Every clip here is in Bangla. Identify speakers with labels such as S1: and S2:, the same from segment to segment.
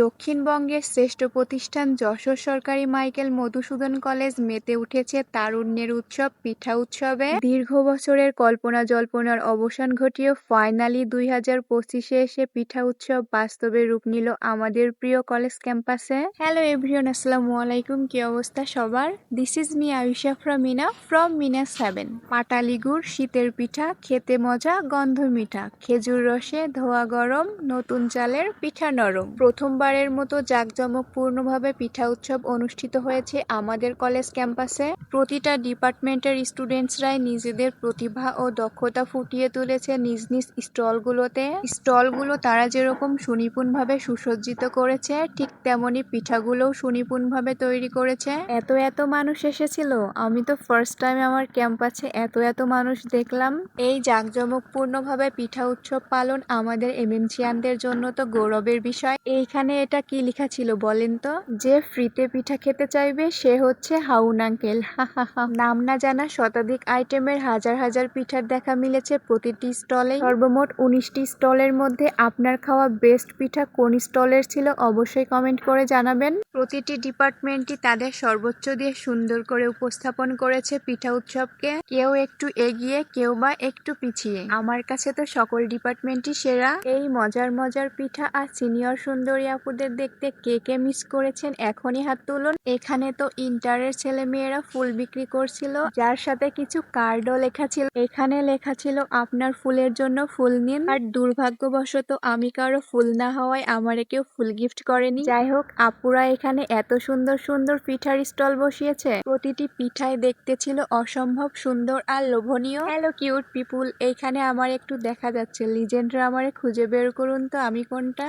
S1: দক্ষিণবঙ্গের শ্রেষ্ঠ প্রতিষ্ঠান যশোর সরকারি মাইকেল মধুসূদন কলেজ মেতে উঠেছে তারুণ্যের উৎসব পিঠা উৎসবে। দীর্ঘ বছরের কল্পনা জল্পনার অবসান ঘটিয়ে ফাইনালি 2025-এ এসে পিঠা উৎসব বাস্তবে রূপ নিল আমাদের প্রিয় কলেজ ক্যাম্পাসে। হ্যালো এভরিওয়ান, আসসালামু আলাইকুম। কি অবস্থা সবার? This is me Ayusha from মিনাস 7। পাটালি গুড় শীতের পিঠা, খেতে মজা গন্ধ মিঠা, খেজুর রসে ধোয়া গরম, নতুন চালের পিঠা নরম। প্রথমবারের মতো জাঁকজমকপূর্ণভাবে পিঠা উৎসব অনুষ্ঠিত হয়েছে আমাদের কলেজ ক্যাম্পাসে। প্রতিটা ডিপার্টমেন্টের স্টুডেন্টসরাই নিজেদের প্রতিভা ও দক্ষতা ফুটিয়ে তুলেছে নিজ নিজ স্টলগুলোতে। স্টলগুলো তারা যেরকম সুনিপুণভাবে সুসজ্জিত করেছে, ঠিক তেমনি পিঠাগুলোও সুনিপুণভাবে তৈরি করেছে। এত মানুষ এসেছিল, আমি তো ফার্স্ট টাইম আমার ক্যাম্পাসে এত মানুষ দেখলাম। এই জাঁকজমকপূর্ণভাবে পিঠা উৎসব পালন আমাদের এমএমসিয়ানদের জন্য তো গৌরবের বিষয়। এইখানে এটা কি লেখা ছিল বলেন তো? যে ফ্রিতে পিঠা খেতে চাইবে সে হচ্ছে হাউন আঙ্কেল। নাম না জানা শতাধিক আইটেমের হাজার পিঠার দেখা মিলেছে প্রতিটি স্টলে। সর্বমোট 19টি স্টলের মধ্যে আপনার খাওয়া বেস্ট পিঠা কোন স্টলের ছিল অবশ্যই কমেন্ট করে জানাবেন। প্রতিটি ডিপার্টমেন্টই তাদের সর্বোচ্চ দিয়ে সুন্দর করে উপস্থাপন করেছে পিঠা উৎসবকে, কেউ একটু এগিয়ে কেউ বা একটু পিছিয়ে। আমার কাছে তো সকল ডিপার্টমেন্টই সেরা। এই মজার পিঠা আর সিনিয়র সুন্দরী আপুদের দেখতে কে মিস করেছেন এখনই হাত তুলুন। এখানে তো ইন্টারের ছেলে মেয়েরা ফুল বিক্রি করছিল, যার সাথে কিছু কার্ডও লেখা ছিল। এখানে লেখা ছিল আপনার ফুলের জন্য ফুল নিন। আর দুর্ভাগ্যবশত আমি কারো ফুল না হওয়ায় আমারে কেউ ফুল গিফট করেনি। যাই হোক, আপুরা এখানে এত সুন্দর পিঠার স্টল বসিয়েছে, প্রতিটি পিঠাই দেখতে ছিল অসম্ভব সুন্দর আর লোভনীয়। হ্যালো কিউট পিপুল, এইখানে আমার একটু দেখা যাচ্ছে, লিজেন্ডরা আমারে খুঁজে বের করুন তো আমি কোনটা।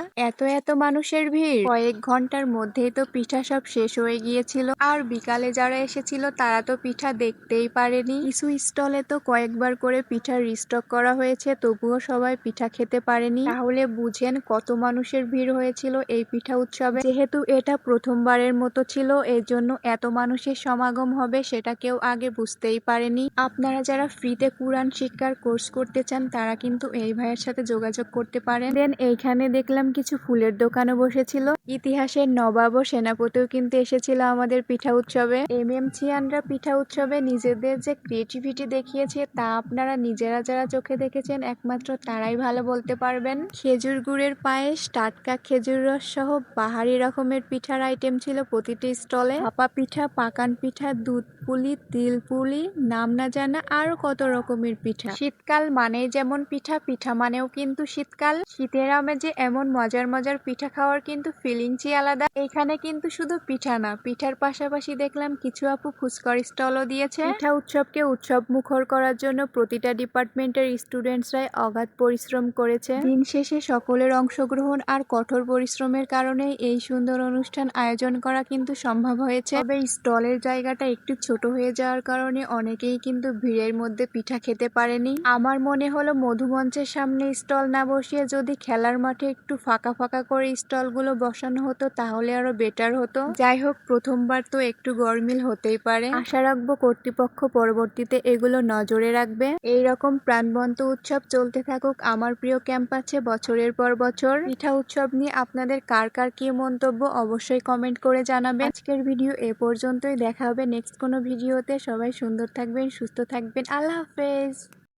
S1: এত মানুষের ভিড়, কয়েক ঘন্টার মধ্যেই তো পিঠা সব শেষ হয়ে গিয়েছিল। আর বিকালে যারা এসেছিল তারা তো পিঠা দেখতেই পারেনি। কিছু স্টলে তো কয়েকবার করে পিঠা রিস্টক করা হয়েছে, তবুও সবাই পিঠা খেতে পারেনি। তাহলে বুঝেন কত মানুষের ভিড় হয়েছিল এই পিঠা উৎসবে। যেহেতু এটা প্রথমবারের মতো ছিল, এর জন্য এত মানুষের সমাগম হবে সেটা কেউ আগে বুঝতেই পারেনি। আপনারা যারা ফ্রিতে কুরআন শিক্ষার কোর্স করতে চান তারা কিন্তু এই ভাইয়ের সাথে যোগাযোগ করতে পারেন। দেন এইখানে দেখলাম কিছু ফুলের দোকানও বসেছিল। ইতিহাসের নবাব ও সেনাপতিও কিন্তু এসেছিল আমাদের পিঠা উৎসবে। এমএমসিয়ানরা পিঠা উৎসবে নিজেদের যে ক্রিয়েটিভিটি দেখিয়েছে তা আপনারা নিজেরা যারা চোখে দেখেছেন একমাত্র তারাই ভালো বলতে পারবেন। খেজুর গুড়ের পায়েস, টাটকা খেজুর রস সহ বাহারি রকমের পিঠার আইটেম ছিল প্রতিটি স্টলে। ভাপা পিঠা, পাকান পিঠা, দুধ পুলি, তিল পুলি, নাম না জানা আরো কত রকমের পিঠা। শীতকাল মানেই যেমন পিঠা মানেও কিন্তু শীতকাল। শীতের আমেজে এমন মজার পিঠা খাওয়ার কিন্তু ফিলিংসই আলাদা। এখানে কিন্তু শুধু পিঠা না, পিঠার পাশাপাশি দেখলাম কিছু আপু ফুচকার স্টলও দিয়েছে। পিঠা উৎসবকে উৎসব মুখর করার জন্য প্রতিটা ডিপার্টমেন্টের স্টুডেন্টসরাই অগাধ পরিশ্রম করেছে। দিন শেষে সকলের অংশগ্রহণ আর কঠোর পরিশ্রমের কারণে এই সুন্দর অনুষ্ঠান আয়োজন করা কিন্তু সম্ভব হয়েছে। তবে স্টলের জায়গাটা একটু ছোট হয়ে যাওয়ার কারণে অনেকেই কিন্তু ভিড়ের মধ্যে পিঠা খেতে পারেনি। আমার মনে হলো মধুমঞ্চের সামনে স্টল না বসিয়ে যদি খেলার মাঠে একটু ফাঁকা করে স্টলগুলো বসানো হতো তাহলে আরো বেটার হতো। যাই হোক, প্রথমবার তো একটু গরমিল হতেই পারে। আশা রাখবো কর্তৃপক্ষ পরবর্তীতে এগুলো নজরে রাখবে। এইরকম প্রাণবন্ত উৎসব চলতে থাকুক আমার প্রিয় ক্যাম্পাসে বছরের পর বছর। পিঠা উৎসব নিয়ে আপনাদের কার কি মন্তব্য অবশ্যই কমেন্ট করে জানাবেন। আজকের ভিডিও এ পর্যন্তই, দেখা হবে নেক্সট কোনো ভিডিওতে। সবাই সুন্দর থাকবেন, সুস্থ থাকবেন, আল্লাহ হাফেজ।